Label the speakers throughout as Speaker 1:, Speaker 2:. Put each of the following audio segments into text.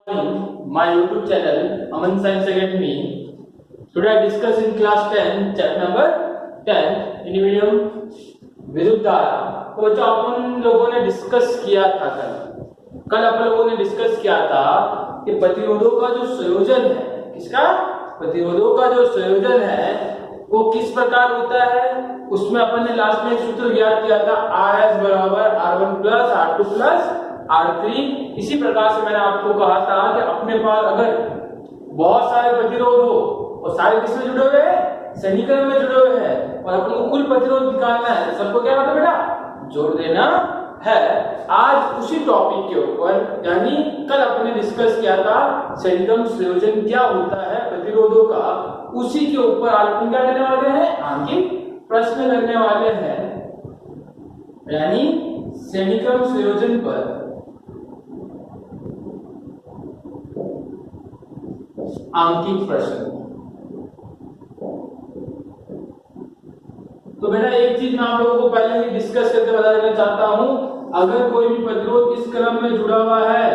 Speaker 1: My YouTube channel Aman Science Academy. Today I discuss in class 10 chapter number 10 individual विद्युत धारा। तो बच्चों अपन लोगों ने डिस्कस किया था कल अपन लोगों ने डिस्कस किया था कि प्रतिरोधों का जो संयोजन है, किसका प्रतिरोधों का जो संयोजन है वो किस प्रकार होता है। उसमें अपन ने लास्ट में एक सूत्र ज्ञात किया था RS बराबर R1 plus R2 plus R3। इसी प्रकार से मैंने आपको कहा था कि अपने पास अगर बहुत सारे प्रतिरोध हो और सारे किसमें जुड़े हुए हैं, समीकरण में जुड़े हुए हैं, और अपन को कुल प्रतिरोध निकालना है तो सबको क्या होता है बेटा, जोड़ देना है। आज उसी टॉपिक के ऊपर, यानी कल अपन ने डिस्कस किया था सैद्धांतिक संयोजन क्या होता है प्रतिरोधों का, उसी के ऊपर आज अपन क्या करने वाले हैं, आंकिक प्रश्न करने वाले हैं, यानी सैद्धांतिक संयोजन पर आंकिक प्रश्न। तो बेटा एक चीज मैं आप लोगों को पहले ही डिस्कस करके बता देना चाहता हूं, अगर कोई भी प्रतिरोध इस क्रम में जुड़ा हुआ है,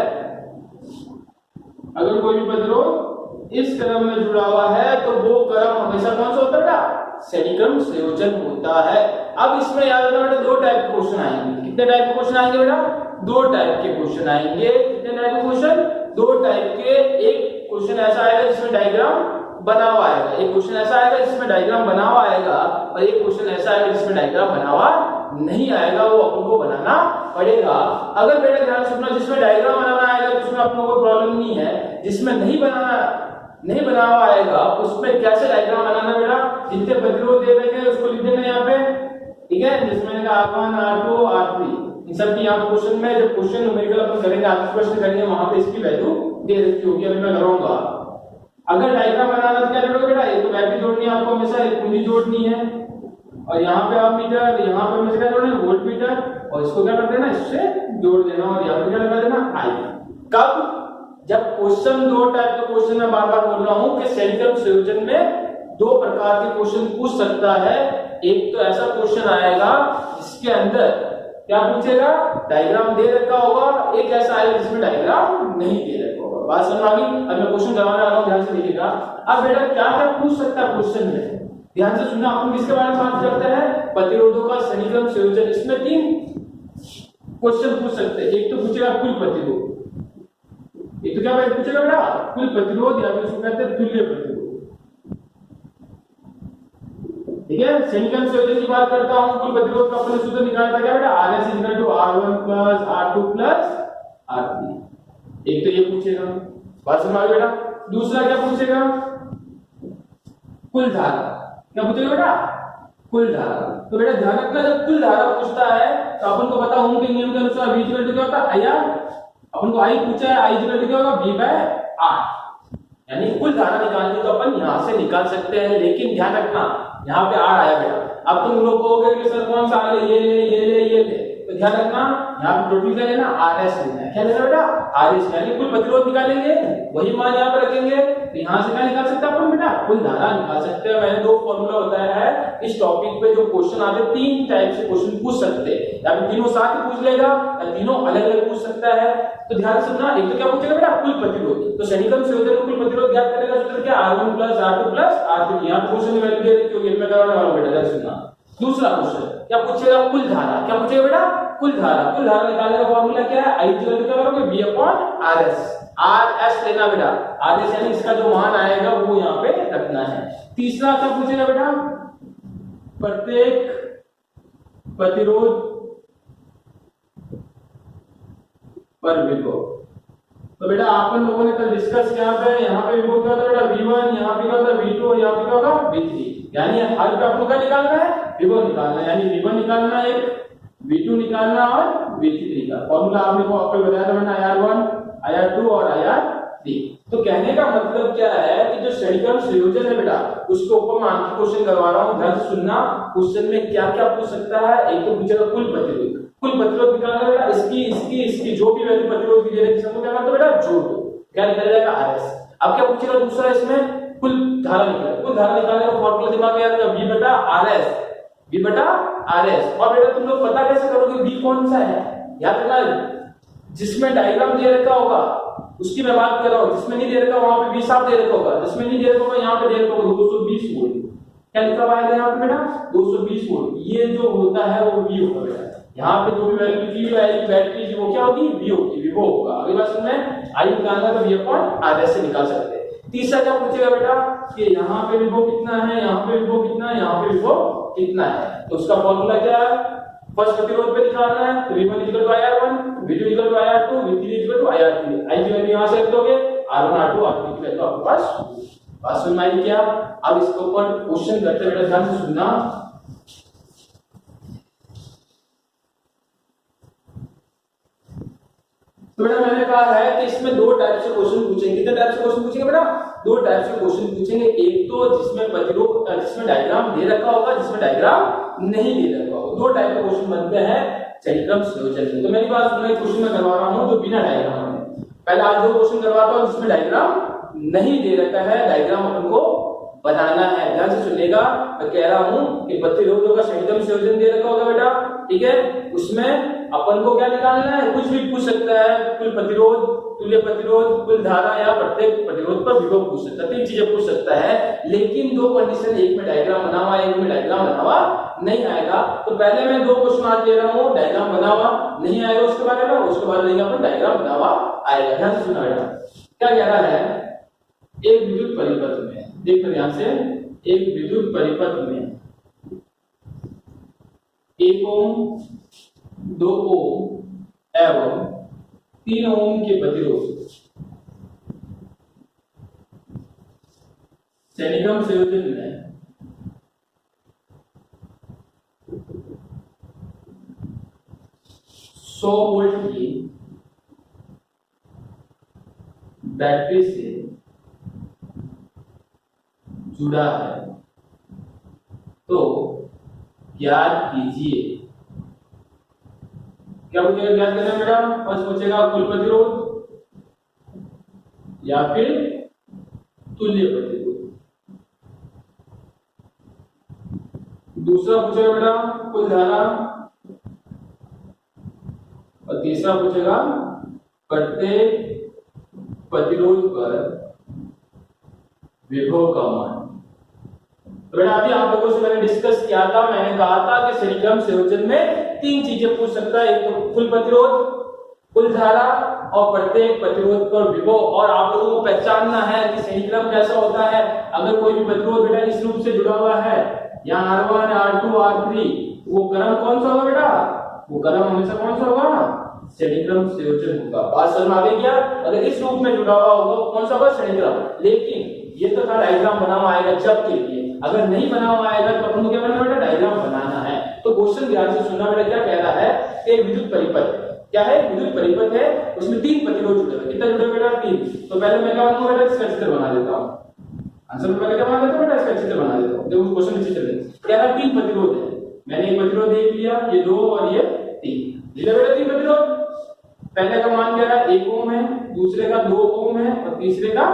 Speaker 1: अगर कोई भी प्रतिरोध इस क्रम में जुड़ा हुआ है तो वो क्रम हमेशा कौन सा होता है बेटा, सैद्धांतिक संयोजन होता है। अब इसमें याद रखना बेटा दो टाइप के क्वेश्चन आएंगे। कितने टाइप के क्वेश्चन आएंगे बेटा, दो टाइप के क्वेश्चन आएंगे। कितने टाइप के क्वेश्चन, दो टाइप के। एक क्वेश्चन ऐसा आएगा जिसमें डायग्राम बना हुआ आएगा, एक क्वेश्चन ऐसा आएगा जिसमें डायग्राम बना हुआ आएगा, और एक क्वेश्चन ऐसा आएगा जिसमें डायग्राम बना हुआ नहीं आएगा, वो अपन को बनाना पड़ेगा। अगर बेटा ध्यान सुनना, जिसमें डायग्राम बनाना आएगा उसमें अपन को प्रॉब्लम नहीं है, जिसमें नहीं बना हुआ आएगा उसमें कैसे डायग्राम बनाना बेटा, जितने प्रतिरोध दे रखे हैं उसको लिख देना यहाँ पे, ठीक है, जिसमें R1 R2 R3 इन सब की यहाँ क्वेश्चन में, जब क्वेश्चन न्यूमेरिकल अपन करेंगे, आप प्रश्न करेंगे, वहां पे इसकी वैल्यू दे रखी होगी, अभी मैं कराऊंगा। अगर डायग्राम बनाना तो क्या करोगे बेटा, एक तो बैटरी जोड़नी है आपको हमेशा, एक कुंडी जोड़नी है, और यहाँ पे आप मीटर, यहाँ पे हमेशा क्या जोड़ना है, वोल्ट मीटर, और इसको क्या कर देना, इससे जोड़ देना, और यहाँ पे क्या लगा देना, आई। कब, जब क्वेश्चन, दो टाइप के क्वेश्चन मैं बार बार बोल रहा हूँ कि सैद्धांतिक संयोजन में दो प्रकार के क्वेश्चन पूछ सकता है। एक तो ऐसा क्वेश्चन आएगा जिसके अंदर क्या पूछेगा, डायग्राम दे रखा होगा, एक ऐसा आएगा जिसमें डायग्राम नहीं दे रखा होगा। बात समझ आ गई। अब मैं क्वेश्चन करवाने वाला हूं, ध्यान से देखिएगा। अब बेटा क्या क्या पूछ सकता है क्वेश्चन में, ध्यान से सुनना। अपन किसके बारे में बात करते हैं, प्रतिरोधों का सैद्धांतिक संयोजन। इसमें तीन क्वेश्चन पूछ सकते हैं। एक तो पूछेगा कुल प्रतिरोध, एक तो क्या पूछेगा बेटा, कुल प्रतिरोध, या फिर उसको कहते हैं तुल्य प्रतिरोध, ठीक है। सैद्धांतिक संयोजन की बात करता हूं, कुल प्रतिरोध का अपन सूत्र निकाला था क्या बेटा, RS R1 plus R2 plus R3। एक तो ये पूछेगा, बात समझ आ गई बेटा। दूसरा क्या पूछेगा, कुल धारा। क्या पूछेगा बेटा, कुल धारा। तो बेटा ध्यान रखना, जब कुल धारा पूछता है तो अपन को पता ओम के नियम के अनुसार V इक्वल टू क्या होता है, IR। अपन को I पूछा है, I इक्वल टू क्या होगा, V बाय R, यानी कुल धारा निकालनी तो अपन यहां से निकाल सकते हैं। लेकिन ध्यान रखना यहाँ पे R आया बेटा। अब तुम लोग कहोगे कि सर कौन सा आ ले, ये ले ये ले ये ले, तो ध्यान रखना यहाँ पे टोटल क्या लेना, RS लेना है। क्या लेना बेटा, RS, यानी कुल प्रतिरोध निकालेंगे, वही मान यहाँ पे रखेंगे, तो यहाँ से क्या निकाल सकते हैं अपन बेटा, कुल धारा निकाल सकते हैं। मैंने दो फॉर्मूला बताया है इस टॉपिक पे। जो क्वेश्चन आते, तीन टाइप से क्वेश्चन पूछ सकते हैं, या फिर तीनों साथ ही पूछ लेगा या तीनों अलग अलग पूछ सकता है। तो ध्यान से सुनना, एक तो क्या पूछेगा बेटा, कुल प्रतिरोध। तो सैद्धांतिक संयोजन में कुल प्रतिरोध ज्ञात करने का सूत्र क्या, R1 plus R2 plus R3। यहाँ क्वेश्चन में वैल्यू दे रखी होगी, मैं करवाने वाला हूं बेटा, ध्यान सुनना। दूसरा क्वेश्चन क्या पूछेगा, कुल धारा। क्या पूछेगा बेटा, कुल धारा। कुल धारा निकालने का फॉर्मूला क्या है, I इक्वल क्या करोगे, V अपॉन RS। RS लेना बेटा, RS यानी इसका जो मान आएगा वो यहाँ पे रखना है। तीसरा क्या पूछेगा बेटा, प्रत्येक प्रतिरोध पर विभव। तो बेटा अपन लोगों ने कल डिस्कस किया था, यहाँ पे विभव क्या होता है बेटा, V1, यहाँ पे क्या होता है V2, और यहाँ पे क्या होगा V3। यानी हर पे आपको क्या निकालना है, विभव निकालना है, यानी V1 निकालना है, V2 निकालना और V3 का फॉर्मूला आपको बताया था मैंने, IR1 IR2 और IR3। तो कहने का मतलब क्या है कि जो सैद्धांतिक संयोजन है बेटा, उसके ऊपर मैं आंकिक क्वेश्चन करवा रहा हूं, ध्यान से सुनना। क्वेश्चन में क्या क्या पूछ सकता है, एक तो पूछेगा कुल प्रतिरोध। कुल प्रतिरोध निकालना बेटा, इसकी जो भी वैल्यू प्रतिरोध की दे रही है सबको क्या करते बेटा, जोड़ दो, क्या निकल जाएगा, RS। अब क्या पूछेगा दूसरा, इसमें कुल धारा निकालना। कुल धारा निकालने का फॉर्मूला दिमाग में याद रखना, V बटा RS, V बटा RS। और बेटा तुम लोग पता कैसे करोगे V कौन सा है, याद रखना जिसमें डायग्राम दे रखा होगा उसकी मैं बात कर रहा हूँ। जिसमें नहीं दे रखा वहां पे 20 आप दे रखा होगा, जिसमें नहीं दे रखा होगा यहाँ पे दे रखा होगा 220 वोल्ट। क्या लिखा हुआ है यहाँ पे बेटा 220 वोल्ट। ये जो होता है वो V होगा बेटा। यहाँ पे जो भी वैल्यू V आएगी बैटरी की वो क्या होगी V होगी, विभव होगा। अगली बात सुनना है, I निकालना तो V/R से निकाल सकते हैं। तीसरा क्या पूछेगा बेटा कि यहाँ पे विभव कितना है, यहाँ पे विभव कितना है, यहाँ पे विभव कितना है। तो उसका फॉर्मूला क्या है, फर्स्ट प्रतिरोध पे निकालना है तो V1 = IR1, V2 = IR2, V3 = IR3। I की वैल्यू यहाँ से रख दोगे, R1 R2 R3 की वैल्यू आपके पास बात समझ में आई क्या। अब इसके ऊपर क्वेश्चन करते बेटा, ध्यान से सुनना। तो बेटा मैंने कहा है कि इसमें दो टाइप से क्वेश्चन पूछेंगे। कितने टाइप से क्वेश्चन पूछेंगे बेटा, दो टाइप से क्वेश्चन पूछेंगे। एक तो जिसमें प्रतिरोध जिसमें डायग्राम दे रखा होगा, जिसमें डायग्राम नहीं दे रखा होगा। दो टाइप के क्वेश्चन बनते हैं सही-क्रम संयोजन। तो मेरी बात सुनना, क्वेश्चन मैं करवा रहा हूं जो बिना डायग्राम है। पहले आज दो क्वेश्चन करवाता हूं जिसमें डायग्राम नहीं दे रखा है, डायग्राम अपन को बनाना है। ध्यान से सुनिएगा, मैं कह रहा हूं कि प्रतिरोधों का सही-क्रम संयोजन दे रखा होगा बेटा, ठीक है। उसमें अपन को क्या निकालना है, कुछ भी पूछ सकता है, कुल प्रतिरोध, तुल्य प्रतिरोध, कुल धारा या प्रत्येक प्रतिरोध पर विभव पूछ सकता है, तीन चीजें पूछ सकता है। लेकिन दो कंडीशन, एक में डायग्राम बना हुआ, एक में डायग्राम बना हुआ नहीं आएगा। तो पहले मैं दो क्वेश्चन आज ले रहा हूं, डायग्राम बना हुआ नहीं आएगा उसके बारे में, उसके बाद लेंगे अपन डायग्राम बना हुआ आएगा। ध्यान से सुना बेटा, क्या कह रहा है, एक विद्युत परिपथ में, देखो ध्यान से, एक विद्युत परिपथ में 1 ओम, 2 ओम एवं 3 ओम के प्रतिरोध श्रेणीक्रम संयोजन में 100 वोल्ट की बैटरी से जुड़ा है, तो ज्ञात कीजिए। क्या पूछेगा, ज्ञात करना बेटा, फर्स्ट पूछेगा कुल प्रतिरोध या फिर तुल्य प्रतिरोध। दूसरा पूछेगा बेटा कुल धारा, और तीसरा पूछेगा प्रत्येक प्रतिरोध पर विभव का मान। तो बेटा अभी आप लोगों से मैंने डिस्कस किया था, मैंने कहा था कि श्रेणीक्रम संयोजन में तीन चीजें पूछ सकता है, एक तो कुल प्रतिरोध, कुल धारा और प्रत्येक प्रतिरोध पर विभव। और आप लोगों को पहचानना है कि श्रेणीक्रम कैसा होता है। अगर कोई भी प्रतिरोध बेटा इस रूप से जुड़ा हुआ है, यहाँ R1 R2 R3, वो क्रम कौन सा होगा बेटा, वो क्रम हमेशा कौन सा होगा, श्रेणीक्रम संयोजन होगा। बात समझ में आ गई क्या। अगर इस रूप में जुड़ा हुआ होगा कौन सा होगा, श्रेणीक्रम। लेकिन ये तो था डायग्राम बना हुआ आएगा जब के लिए, अगर नहीं बना हुआ आएगा तो अपन को क्या करना बेटा, डायग्राम बनाना है। तो क्वेश्चन ध्यान से सुनना बेटा, क्या कह रहा है, एक विद्युत परिपथ क्या है, विद्युत परिपथ है, उसमें 3 प्रतिरोध जुड़े हुए। कितना जुड़े बेटा, 3। तो पहले मैं क्या बनाऊंगा बेटा, इसका चित्र बना देता हूं। आंसर में पहले क्या बना देता हूं बेटा, इसका चित्र बना देता हूं। देखो क्वेश्चन नीचे चले, कह रहा 3 प्रतिरोध है। मैंने एक प्रतिरोध देख लिया, ये 2 और ये 3। ले बेटा 3 प्रतिरोध। पहले का मान क्या है, 1 ओम है, दूसरे का 2 ओम है और तीसरे का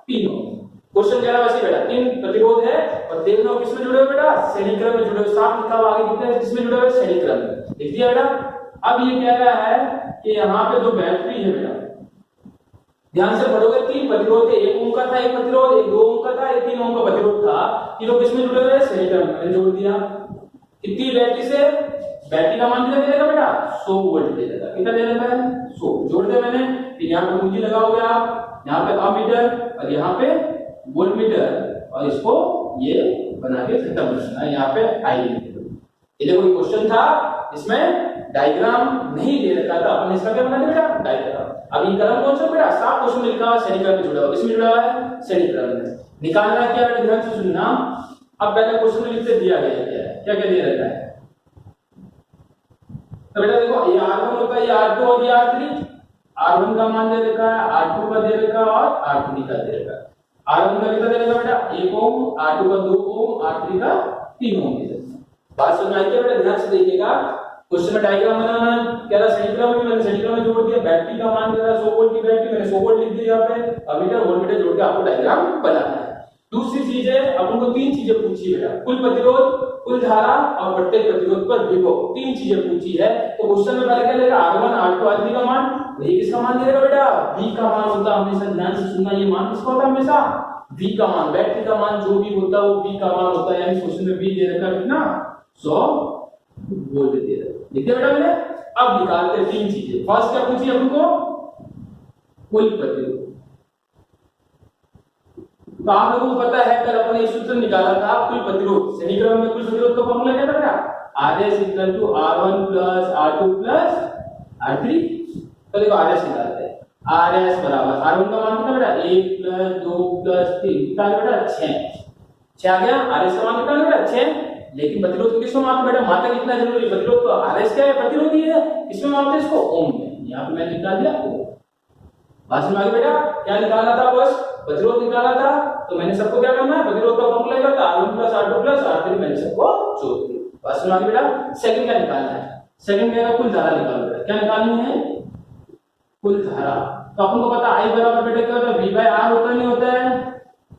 Speaker 1: 3 ओम। क्वेश्चन कह रहा है वैसे बेटा 3 प्रतिरोध है और देखना किसमें जुड़े हुए बेटा, श्रेणीक्रम में जुड़े हुए। साफ लिखा हुआ आगे कितने किसमें जुड़े हुए, श्रेणीक्रम में, लिख दिया बेटा। अब ये कह रहा है कि यहाँ पे जो बैटरी है बेटा, ध्यान से पढ़ोगे, 3 प्रतिरोध है, 1 ओम का था एक प्रतिरोध, एक 2 ओम का था, एक 3 ओम का प्रतिरोध था। ये लोग किसमें जुड़े हुए, श्रेणीक्रम में जोड़ दिया। कितनी बैटरी से, बैटरी का मान कितना दे देगा बेटा, 100 वोल्ट दे देगा। कितना दे देता है, 100। जोड़ दे मैंने, फिर यहाँ पे कुंजी लगाओगे आप, यहाँ पे अमीटर और यहाँ पे वोल्टमीटर, और इसको ये बना के खत्म करना है। यहाँ पे आई ये देखो क्वेश्चन था, इसमें डायग्राम नहीं दे रखा था, अपन इसका क्या बना दिया बेटा, डायग्राम। अब ये क्रम कौन सा बेटा, साफ क्वेश्चन में लिखा हुआ श्रेणीक्रम में जुड़ा हुआ। किसमें जुड़ा हुआ है, श्रेणीक्रम में। निकालना क्या बेटा, ध्यान से सुनना। अब पहले क्वेश्चन में लिखते दिया गया है, क्या क्या दे रखा है। तो बेटा देखो, ये R1 होता है, ये R2 और ये R3। R1 का मान दे रखा है, R2 का दे रखा है और R3 का दे रखा है। R1 का कितना दे रखा बेटा, 1 ओम, R2 का 2 ओम, R3 का 3 ओम दे रखा है। बात समझ आई क्या बेटा, ध्यान से देखिएगा। क्वेश्चन में डायग्राम बनाना है, कह रहा श्रेणीक्रम में, मैंने श्रेणीक्रम में जोड़ दिया। बैटरी का मान दे रहा 100 वोल्ट की बैटरी, मैंने 100 वोल्ट लिख दिया यहाँ पे। अमीटर वोल्टमीटर जोड़ के आपको डायग्राम बनाना है। दूसरी चीज है, अपन को तीन चीजें पूछी बेटा, कुल प्रतिरोध, कुल धारा और प्रत्येक प्रतिरोध पर विभव, तीन चीजें पूछी है। तो क्वेश्चन में पहले क्या लेगा, R1 R2 R3 का मान, तो ये किसका मान देगा बेटा, V का मान होता है हमेशा, ध्यान से सुनना, ये मान किसका होता है हमेशा, V का मान, बैटरी का मान जो भी होता है वो V का मान होता है, यानी क्वेश्चन में V दे रखा है कितना, 100 वोल्ट दे रखा है। देखिए बेटा मैंने, अब निकालते हैं तीन चीजें। फर्स्ट क्या पूछी अपन को, कुल प्रतिरोध। तो आप लोगों को पता है कल अपन ने सूत्र निकाला था कुल प्रतिरोध, श्रेणी क्रम में कुल प्रतिरोध का फॉर्मूला क्या था बेटा, Rs = R1 + R2 + R3। तो देखो Rs निकालते हैं, Rs बराबर R1 का मान कितना बेटा, 1 + 2 + 3 कितना बेटा, 6 आ गया। Rs का मान कितना बेटा, 6। लेकिन प्रतिरोध किसमें मापते बेटा, मात्रा कितना जरूरी, प्रतिरोध तो Rs क्या है, प्रतिरोधी है, किसमें मापते इसको, ओम में। यहाँ पे मैंने निकाल दिया ओम। बात समझ में बेटा, क्या निकालना था, बस प्रतिरोध निकाला था। तो मैंने सबको क्या करना है, प्रतिरोध का फॉर्मूला क्या था, R1 + R2 + R3, मैंने सबको जोड़ दिया। बात समझ में बेटा। सेकंड क्या निकालना है, सेकंड क्या है, कुल धारा निकालना बेटा। क्या निकालनी है, कुल धारा। तो अपन को पता I बराबर बेटा क्या होता है, V/R होता नहीं होता है,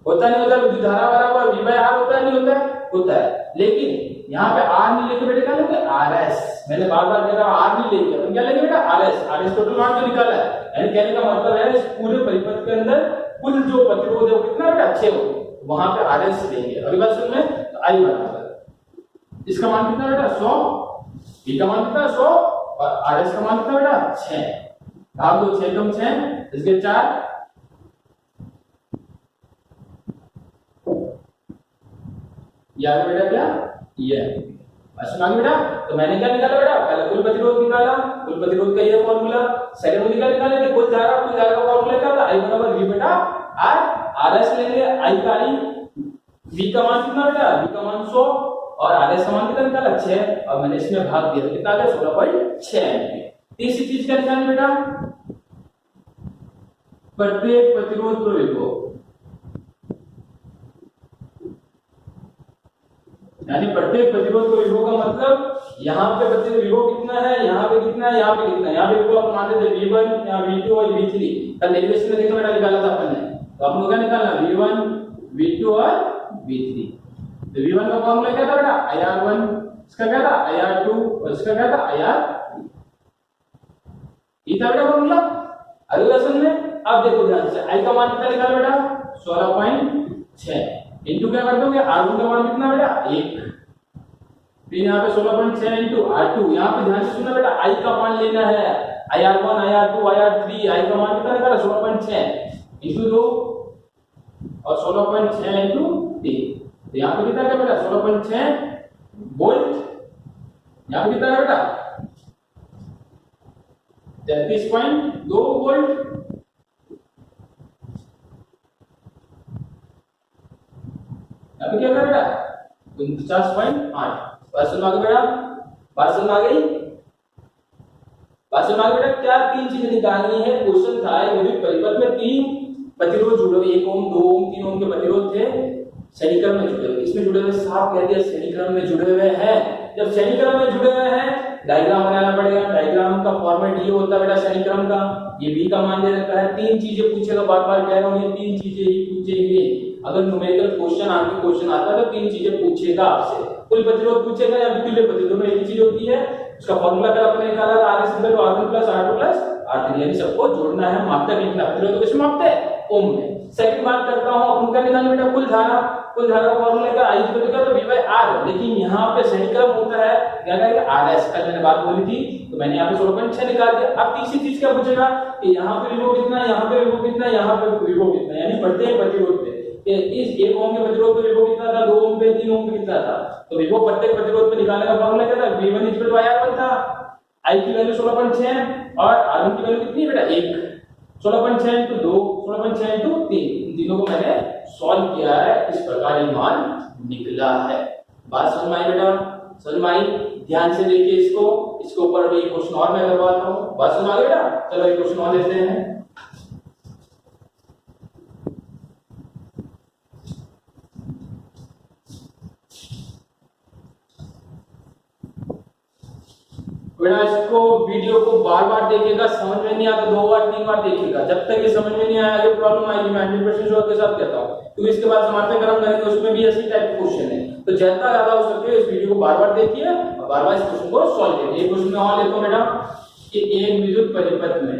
Speaker 1: होता नहीं होता है, विद्युत धारा बराबर V/R होता है नहीं होता है, होता है। लेकिन यहाँ पे R नहीं लेके बेटा क्या लेंगे, Rs। मैंने बार-बार कह रहा हूं R नहीं लेंगे, अपन क्या लेंगे बेटा, Rs टोटल मान जो निकाला है। यानी कहने का मतलब है इस पूरे परिपथ के अंदर कुल जो प्रतिरोध है वो कितना बेटा, 6 हो, वहां पे Rs लेंगे। अभी बात सुन में, तो I बराबर इसका मान कितना बेटा, 100, V का मान कितना 100 और Rs का मान कितना बेटा, 6। भाग दो, 6 कम 6 इसके 4, याद बेटा क्या, ये सुना बेटा। तो मैंने क्या निकाला बेटा, पहले कुल प्रतिरोध निकाला, कुल प्रतिरोध का ये फॉर्मूला। सेकंड में निकाले थे कुल धारा, कुल धारा का फॉर्मूला क्या था, I बराबर V बटा R। Rs लेंगे, I का I, V का मान कितना बेटा, V का मान 100 और Rs का मान कितना निकाला, 6, और मैंने इसमें भाग दिया, कितना आ गया, 16.6 एम्पीयर। तीसरी चीज क्या निकालनी बेटा, प्रत्येक प्रतिरोध पर विभव, यानी प्रत्येक प्रतिरोध को विभव का मतलब यहाँ पे प्रत्येक विभव कितना है, यहाँ पे कितना है, यहाँ पे कितना है। यहाँ पे विभव अपन मान लेते V1, यहाँ V2 और V3 का डेरिवेशन में देखो बेटा निकाला था अपन ने। तो अपन को क्या निकालना, V1, V2 और V3। तो V1 का फॉर्मूला क्या था बेटा, IR1, इसका क्या था IR2 और इसका क्या था IR3। ये था बेटा फॉर्मूला। अगले लेसन में अब देखो ध्यान से, I का मान कितना निकाला बेटा, 16.6 इनटू क्या कर दोगे, R1 का मान कितना बेटा, 1, फिर यहाँ पे 16.6 इनटू R2। यहाँ पे ध्यान से सुनना बेटा, I का मान लेना है, IR1 IR2 IR3, I का मान कितना निकाला, 16.6 इनटू 2 और 16.6 इनटू 3। तो यहाँ पे कितना है बेटा, 16.6 वोल्ट, यहाँ पे कितना है बेटा, 33.2 वोल्ट। अभी क्या कर बेटा, 49.8। बात सुन आ गई बेटा, बात सुन आ गई, बात सुन आ गई बेटा। क्या तीन चीजें निकालनी है, क्वेश्चन था विद्युत परिपथ में 3 प्रतिरोध जुड़े हुए, 1 ओम 2 ओम 3 ओम के प्रतिरोध थे, श्रेणी क्रम में जुड़े हुए। इसमें जुड़े हुए साफ कह दिया श्रेणी क्रम में जुड़े हुए हैं। जब श्रेणी क्रम में जुड़े हुए हैं, डायग्राम बनाना पड़ेगा। डायग्राम का फॉर्मेट ये होता है बेटा श्रेणी क्रम का। ये V का मान दे रखा है, 3 चीजें पूछेगा, बार-बार कह रहा हूं, ये 3 चीजें ही पूछेंगे। अगर न्यूमेरिकल क्वेश्चन आपके क्वेश्चन आता है तो 3 चीजें पूछेगा आपसे, कुल प्रतिरोध पूछेगा या तुल्य प्रतिरोध में एक चीज होती है। उसका फॉर्मूला कल अपने निकाला था, Rs = R1 + R2 + R3, यानी सबको जोड़ना है, मात्रक लिखना। प्रतिरोध तो किसमें मापते हैं, ओम में। सेकंड बात करता हूं, अपन क्या निकालना बेटा, कुल धारा। कुल धारा का फॉर्मूला क्या, I = तो V/R, लेकिन यहाँ पे श्रेणी क्रम होता है क्या कहेंगे, Rs। कल मैंने बात बोली थी, तो मैंने यहाँ पे 16.6 निकाल दिया। अब तीसरी चीज क्या पूछेगा कि यहाँ पे विभव कितना, यहाँ पे विभव कितना, यहाँ पे विभव कितना, यानी प्रत्येक प्रतिरोध पे इस 1 ओम के प्रतिरोध पे विभव कितना था, 2 ओम पे, 3 ओम पे कितना था। तो विभव प्रत्येक प्रतिरोध पे निकालने का फॉर्मूला क्या था, V1 = IR1 था। I की वैल्यू 16.6 और R1 की वैल्यू कितनी है बेटा, 1। 16.6 इनटू 2, 16.6 इनटू 3, इन तीनों को मैंने सॉल्व किया है, इस प्रकार ये मान निकला है। बात समझ में आई बेटा, समझ में आई? ध्यान से देखिए इसको, इसके ऊपर अभी क्वेश्चन और मैं करवाता हूँ। बात समझ आ गई बेटा? चलो एक क्वेश्चन और लेते हैं। बेटा इसको वीडियो को बार बार देखिएगा, समझ में नहीं आता 2 बार 3 बार देखिएगा, जब तक ये समझ में नहीं आया आगे प्रॉब्लम आएगी। मैं 100% श्योर के साथ कहता हूँ, क्योंकि इसके बाद समानता क्रम करेंगे उसमें भी ऐसी टाइप क्वेश्चन है। तो जितना ज्यादा हो सके इस वीडियो को बार बार देखिए और बार बार इस क्वेश्चन को सॉल्व कीजिए। एक क्वेश्चन में और लेता हूं बेटा कि एक विद्युत परिपथ में,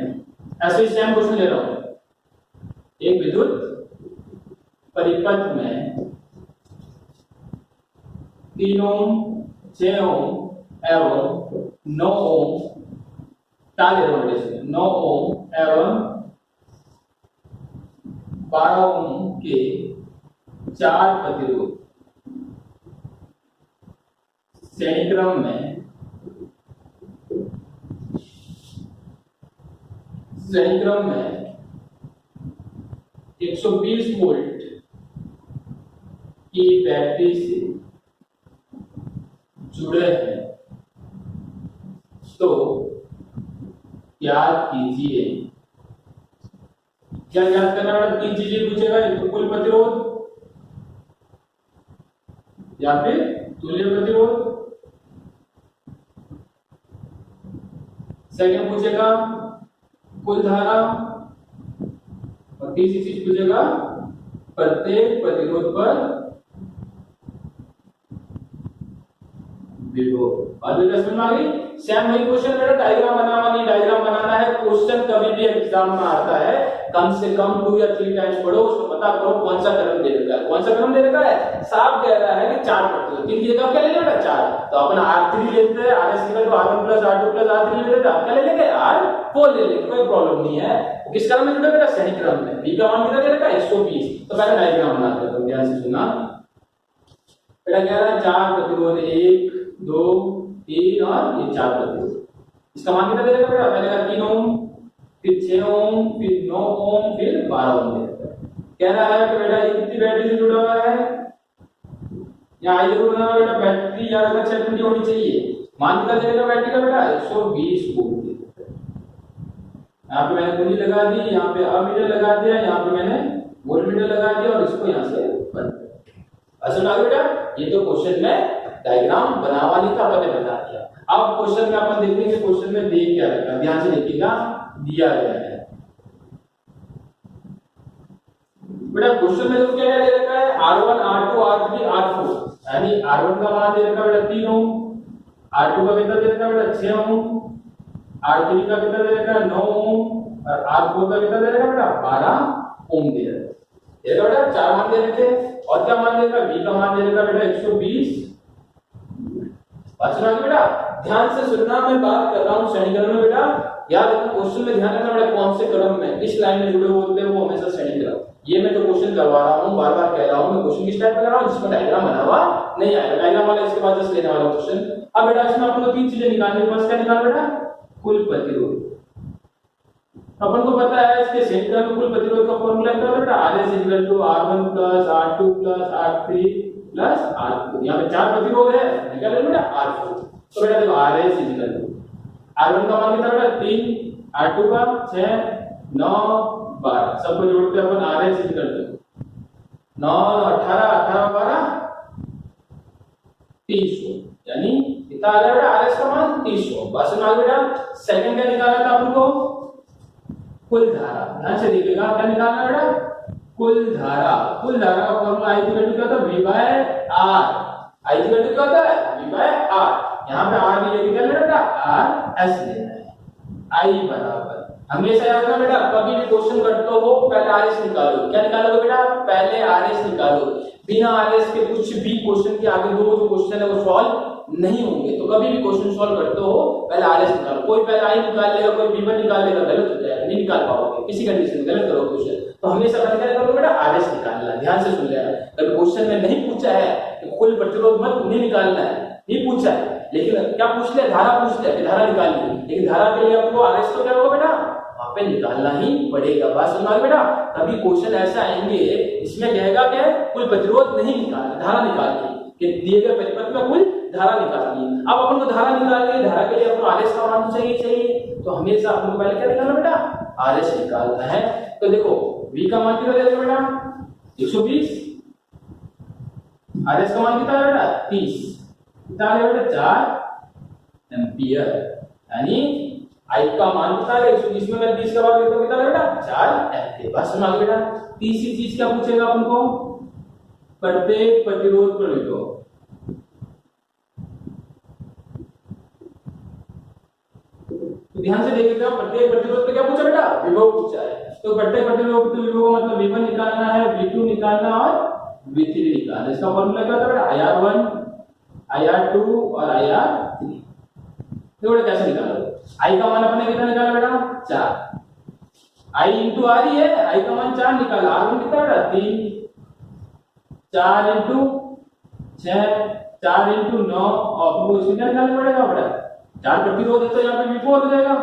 Speaker 1: ऐसे ही सेम क्वेश्चन ले रहा हूं, एक विद्युत परिपथ में 3 ओम 6 ओम एवं 9 ओम क्या ले रहा हूं इसमें, 9 ओम एवं 12 ओम के 4 प्रतिरोध श्रेणी क्रम में 120 वोल्ट की बैटरी से जुड़े हैं, तो याद कीजिए। क्या याद करना है? 3 चीजें पूछेगा, एक तो कुल प्रतिरोध या फिर तुल्य प्रतिरोध, सेकंड पूछेगा कुल धारा, और तीसरी चीज पूछेगा प्रत्येक प्रतिरोध पर विभव। बात समझ में आ गई? सेम वही क्वेश्चन मेरा डायग्राम बनाना नहीं, डायग्राम बनाना है। क्वेश्चन कभी भी एग्जाम में आता है, कम से कम 2 या 3 टाइम्स पढ़ो, उसको पता करो कौन सा क्रम दे रखा है, कौन सा क्रम दे रखा है। साफ कह रहा है कि 4 प्रतिरोध, 3 की जगह क्या ले लेगा 4, तो अपन R3 लेते हैं, RS निकल तो R1 + R2 + R3 ले लेते हैं, क्या ले लेंगे R4 ले लेंगे, कोई प्रॉब्लम नहीं है। किस क्रम में जुड़ा बेटा? श्रेणी क्रम में। B का मान कितना दे रखा है 120। तो पहले डायग्राम बनाते हैं, तो ध्यान से सुनना बेटा। कह रहा है 4 प्रतिरोध, 1 2 3 और ये 4 प्रतिरोध, इसका मान कितना दे रखा बेटा? पहले का 3 ओम, फिर 6 ओम, फिर 9 ओम, फिर 12 ओम दे रखा है। कह रहा है कि बेटा ये कितनी बैटरी से जुड़ा हुआ है, यहाँ आई जरूर बना बेटा, बैटरी याद रखना 620 होनी चाहिए। मान कितना दे रखा बैटरी का बेटा? 120 वोल्ट दे रखा है। यहाँ पे मैंने कुंडी लगा दी, यहाँ पे अमीटर लगा दिया, यहाँ पे मैंने वोल्टमीटर लगा दिया और इसको यहाँ से बंद कर दिया। असर आ गया बेटा? ये तो क्वेश्चन में डायग्राम बनावा नहीं था, अपन ने बता दिया। अब क्वेश्चन में अपन देखेंगे क्वेश्चन में दे क्या रखा, ध्यान से देखिएगा, दिया गया है बेटा। क्वेश्चन में तो क्या दे रखा है? R1 R2 R3 R4, यानी R1 का मान दे रखा बेटा 3 ओम, R2 का कितना दे रखा बेटा 6 ओम, R3 का कितना दे रखा 9 ओम और R4 का कितना दे रखा बेटा 12 ओम दे रखा है। ये बेटा 4 मान दे रखे, और क्या मान दे रखा? V का मान दे रखा बेटा 120। सुना बेटा, ध्यान से सुनना, मैं बात कर रहा हूँ श्रेणी क्रम में बेटा। याद रखना क्वेश्चन में, ध्यान रखना बेटा कौन से क्रम में इस लाइन में जुड़े होते हैं वो हमेशा श्रेणी क्रम। ये मैं जो क्वेश्चन करवा रहा हूँ, बार बार कह रहा हूँ, मैं क्वेश्चन किस टाइप में कर रहा हूँ जिसमें डायग्राम बना हुआ नहीं आएगा, डायग्राम वाला इसके बाद जस्ट लेने वाला क्वेश्चन। अब बेटा इसमें अपन को 3 चीजें निकालनी है। फर्स्ट क्या निकालना बेटा? कुल प्रतिरोध। अपन को पता है इसके श्रेणी क्रम में कुल प्रतिरोध का फॉर्मूला क्या होता है बेटा? RS = R1 + R2 + R3 + R4। यहाँ पे 4 प्रतिरोध है, निकाल लो बेटा R4। तो बेटा देखो RS = R1 का मान कितना बेटा 3, R2 का 6 9 12, सबको जोड़ते हैं अपन RS = 9 18 18 12 300, यानी कितना आ गया बेटा RS का मान 300। बस में आ गया बेटा। सेकंड क्या निकालना था अपन को? कुल धारा। ध्यान से देखिएगा, क्या निकालना बेटा? कुल धारा। कुल धारा का फॉर्मूला I = क्या होता है? V/R। I = क्या होता है? V/R। यहाँ पे R भी लेके चल बेटा, RS लेना है। I बराबर, हमेशा याद रखना बेटा, कभी भी क्वेश्चन करते हो पहले RS निकालो। क्या निकालोगे बेटा? पहले RS निकालो। बिना RS के कुछ भी क्वेश्चन के आगे दो जो क्वेश्चन है वो सॉल्व नहीं होंगे। तो कभी भी क्वेश्चन सॉल्व करते हो पहले RS निकालो। कोई पहले I निकाल लेगा, कोई V1 निकाल लेगा, गलत हो जाएगा, नहीं निकाल पाओगे किसी कंडीशन में, गलत करो क्वेश्चन। तो हमेशा क्या करोगे बेटा? RS निकालना। ध्यान से सुन लेना, कभी क्वेश्चन में नहीं पूछा है कि कुल प्रतिरोध मत नहीं निकालना है, नहीं पूछा है, लेकिन क्या पूछ लिया? धारा पूछ लिया कि धारा निकालनी, लेकिन धारा के लिए आपको RS को क्या होगा बेटा? वहां पे निकालना ही पड़ेगा। बात समझ में बेटा? कभी क्वेश्चन ऐसा आएंगे इसमें कहेगा कि कुल प्रतिरोध नहीं निकालना, धारा निकालनी, कि दिए गए परिपथ में कुल धारा निकालनी। अब अपन को धारा निकालनी है, धारा के लिए आपको RS का मान चाहिए, तो हमेशा अपन को पहले क्या निकालना बेटा? RS निकालना है। तो देखो V का मान कितना दे देगा बेटा? 120। RS का मान कितना है बेटा? 30। कितना है बेटा? 4 एम्पियर। यानी I का मान कितना है 120 में मैं 30 का भाग देता हूं, कितना बेटा 4 एम्पीयर। बस समझ बेटा। तीसरी चीज क्या पूछेगा अपन को, प्रत्येक प्रतिरोध पर विभव। तो ध्यान से देखिएगा, प्रत्येक प्रतिरोध पे क्या पूछा बेटा, विभव पूछा है। तो प्रत्येक प्रतिरोध पे विभव का मतलब V1 निकालना है, V2 निकालना और V3 निकालना। इसका फॉर्मूला क्या होता है बेटा, IR1 IR2 और IR3। देखो बेटा कैसे निकालोगे, I का मान अपने कितना निकाला बेटा 4, I इंटू R ही है, I का मान 4 निकाला, R1 कितना बेटा 3, 4 इंटू 6, 4 इंटू 9 और आपको इसमें क्या निकालना पड़ेगा बेटा, 4 प्रतिरोध है तो यहाँ पे V4 हो जाएगा,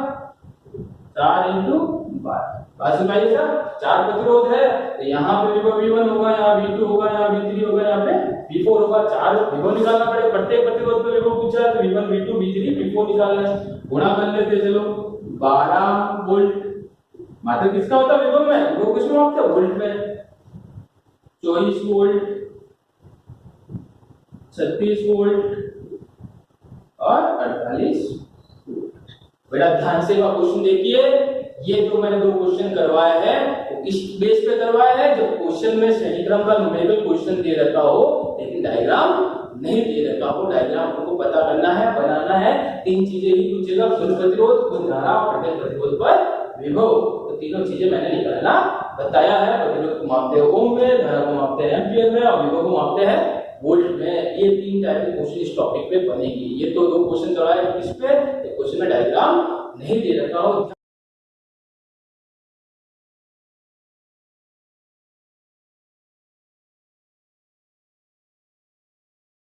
Speaker 1: 4 इंटू 12। बात समझ आई सर, 4 प्रतिरोध है तो यहाँ पे विभव V1 होगा, यहाँ V2 होगा, यहाँ V3 होगा, यहाँ पे V4 होगा। 4 विभव निकालना पड़ेगा, प्रत्येक प्रतिरोध पे विभव पूछा है तो V1 V2 V3 V4 निकालना है। गुणा कर लेते चलो, 12 वोल्ट मात्रा किसका होता है विभव में, वो किसमें होता है वोल्ट में, 24 वोल्ट, 36 वोल्ट और 48 बेटा। ध्यान से क्वेश्चन देखिए, ये जो मैंने 2 क्वेश्चन करवाया है वो इस बेस पे करवाया है जब क्वेश्चन में श्रेणी क्रम का न्यूमेरिकल क्वेश्चन दे रखा हो लेकिन डायग्राम नहीं दे रखा हो। डायग्राम आपको पता करना है, बनाना है। 3 चीजें ही पूछेगा, खुद प्रतिरोध, खुद धारा, प्रत्येक प्रतिरोध पर विभव। तो तीनों चीजें मैंने निकालना बताया है। प्रतिरोध को मापते हैं ओम में, धारा को मापते हैं एम्पीयर में और विभव को मापते हैं वोल्ट में। ये 3 टाइप के क्वेश्चन इस टॉपिक पे बनेगी। ये तो 2 क्वेश्चन करवाए इस पे, क्वेश्चन में डायग्राम नहीं दे रखा हो।